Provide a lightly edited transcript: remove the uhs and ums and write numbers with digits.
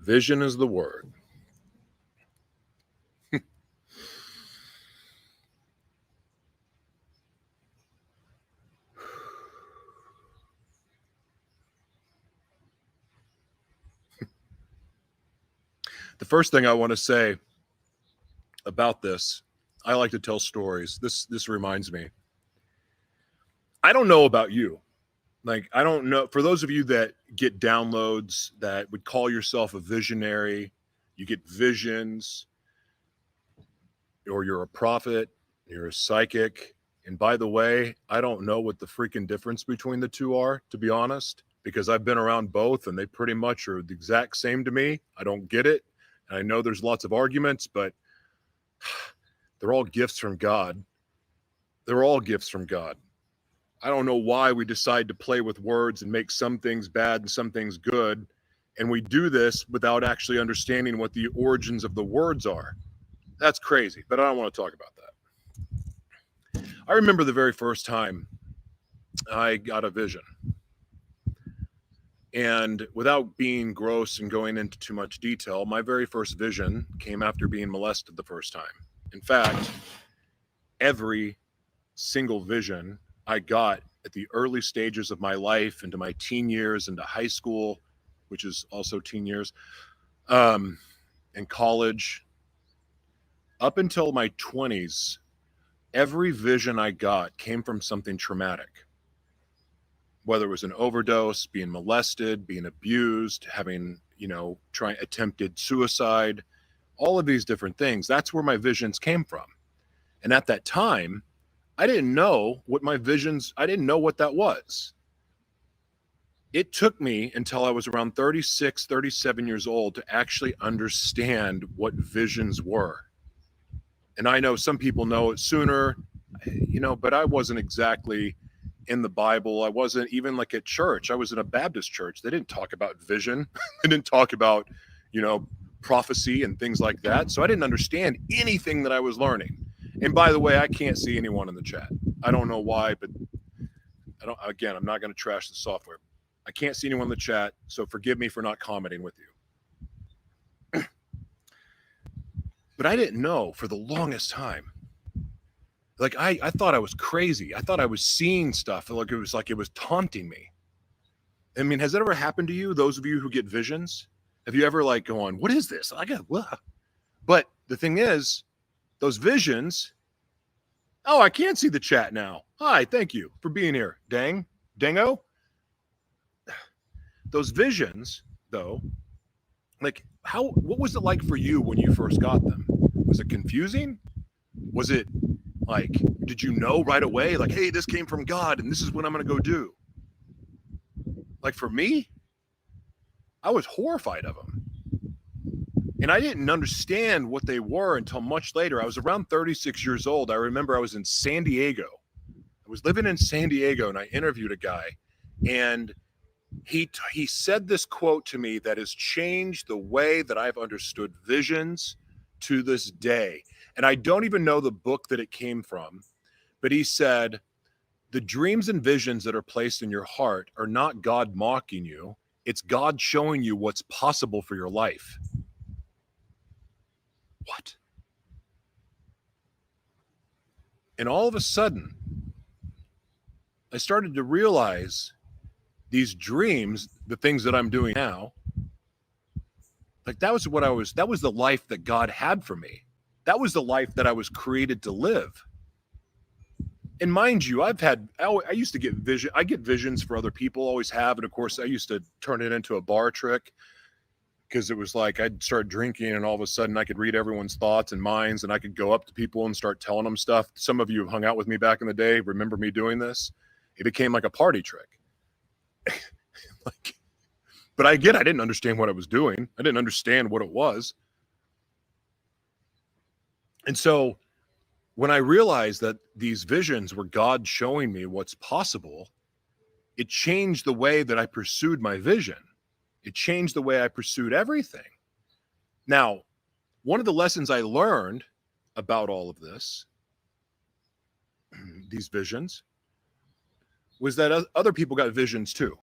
Vision is the word. The first thing I want to say about this, I like to tell stories. This reminds me. I don't know about you. Like, I don't know. For those of you that get downloads, that would call yourself a visionary, you get visions, or you're a prophet, you're a psychic. And by the way, I don't know what the freaking difference between the two are, to be honest, because I've been around both and they pretty much are the exact same to me. I don't get it. And I know there's lots of arguments, but they're all gifts from God. They're all gifts from God. I don't know why we decide to play with words and make some things bad and some things good. And we do this without actually understanding what the origins of the words are. That's crazy, but I don't want to talk about that. I remember the very first time I got a vision. And without being gross and going into too much detail, my very first vision came after being molested the first time. In fact, every single vision I got at the early stages of my life, into my teen years, into high school, which is also teen years, and college, up until my 20s, every vision I got came from something traumatic. Whether it was an overdose, being molested, being abused, having, attempted suicide, all of these different things. That's where my visions came from. And at that time, I didn't know what I didn't know what that was. It took me until I was around 36, 37 years old to actually understand what visions were. And I know some people know it sooner, but I wasn't exactly in the Bible. I wasn't even like at church. I was in a Baptist church. They didn't talk about vision. They didn't talk about, prophecy and things like that. So I didn't understand anything that I was learning. And by the way, I can't see anyone in the chat. I don't know why, but I'm not going to trash the software. I can't see anyone in the chat, so forgive me for not commenting with you. But I didn't know for the longest time. Like, I thought I was crazy. I thought I was seeing stuff like it was taunting me. I mean, has that ever happened to you? Those of you who get visions, have you ever like going, what is this? But the thing is, those visions. Oh, I can't see the chat now. Hi, thank you for being here. Dango. Those visions, though, like what was it like for you when you first got them? Was it confusing? Was it like, did you know right away, like, hey, this came from God and this is what I'm going to go do? Like for me, I was horrified of them. And I didn't understand what they were until much later. I was around 36 years old. I remember I was in San Diego. I was living in San Diego and I interviewed a guy, and he said this quote to me that has changed the way that I've understood visions to this day. And I don't even know the book that it came from, but he said, the dreams and visions that are placed in your heart are not God mocking you. It's God showing you what's possible for your life. What? And all of a sudden, I started to realize these dreams, the things that I'm doing now, like that was the life that God had for me. That was the life that I was created to live. And mind you, I used to get vision. I get visions for other people, always have. And of course, I used to turn it into a bar trick, because it was like I'd start drinking and all of a sudden I could read everyone's thoughts and minds, and I could go up to people and start telling them stuff. Some of you have hung out with me back in the day remember me doing this. It became like a party trick. But I didn't understand what I was doing. I didn't understand what it was. And so when I realized that these visions were God showing me what's possible, it changed the way that I pursued my vision. It changed the way I pursued everything. Now, one of the lessons I learned about all of this, these visions, was that other people got visions too.